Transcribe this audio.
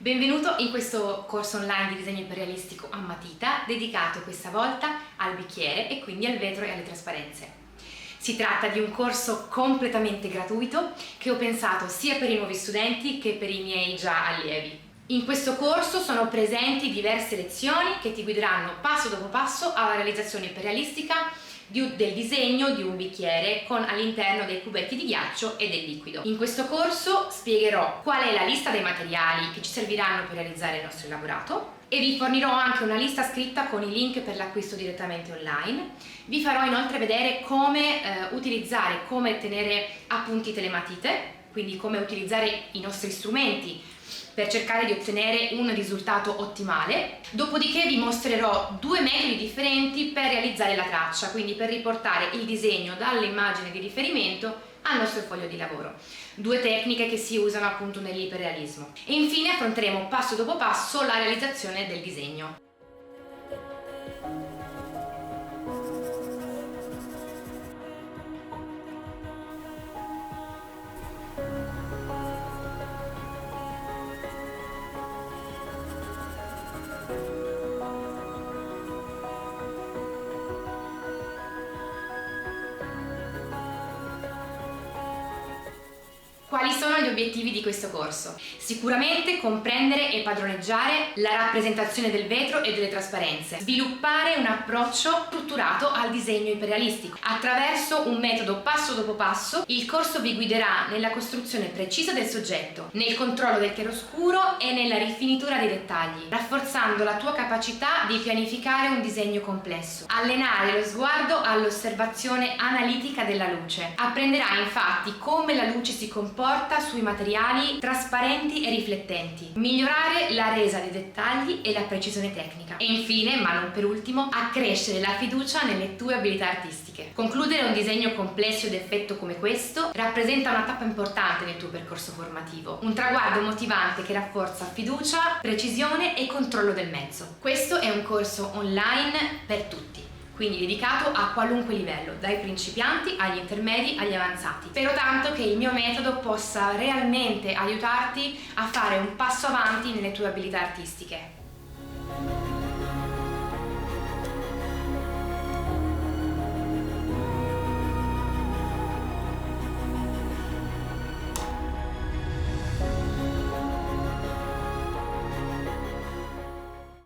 Benvenuto in questo corso online di disegno iperrealistico a matita, dedicato questa volta al bicchiere e quindi al vetro e alle trasparenze. Si tratta di un corso completamente gratuito che ho pensato sia per i nuovi studenti che per i miei già allievi. In questo corso sono presenti diverse lezioni che ti guideranno passo dopo passo alla realizzazione iperrealistica del disegno di un bicchiere con all'interno dei cubetti di ghiaccio e del liquido. In questo corso spiegherò qual è la lista dei materiali che ci serviranno per realizzare il nostro elaborato e vi fornirò anche una lista scritta con i link per l'acquisto direttamente online. Vi farò inoltre vedere come utilizzare, come tenere appunti telematite, quindi come utilizzare i nostri strumenti per cercare di ottenere un risultato ottimale. Dopodiché vi mostrerò due metodi differenti per realizzare la traccia, quindi per riportare il disegno dall'immagine di riferimento al nostro foglio di lavoro. Due tecniche che si usano appunto nell'iperrealismo. E infine affronteremo passo dopo passo la realizzazione del disegno. Quali sono gli obiettivi di questo corso? Sicuramente comprendere e padroneggiare la rappresentazione del vetro e delle trasparenze, sviluppare un approccio strutturato al disegno iperrealistico. Attraverso un metodo passo dopo passo, il corso vi guiderà nella costruzione precisa del soggetto, nel controllo del chiaroscuro e nella rifinitura dei dettagli, rafforzando la tua capacità di pianificare un disegno complesso. Allenare lo sguardo all'osservazione analitica della luce. Apprenderai infatti come la luce si comporta sui materiali trasparenti e riflettenti, migliorare la resa dei dettagli e la precisione tecnica e infine, ma non per ultimo, accrescere la fiducia nelle tue abilità artistiche. Concludere un disegno complesso ed effetto come questo rappresenta una tappa importante nel tuo percorso formativo, un traguardo motivante che rafforza fiducia, precisione e controllo del mezzo. Questo è un corso online per tutti, quindi dedicato a qualunque livello, dai principianti agli intermedi agli avanzati. Spero tanto che il mio metodo possa realmente aiutarti a fare un passo avanti nelle tue abilità artistiche.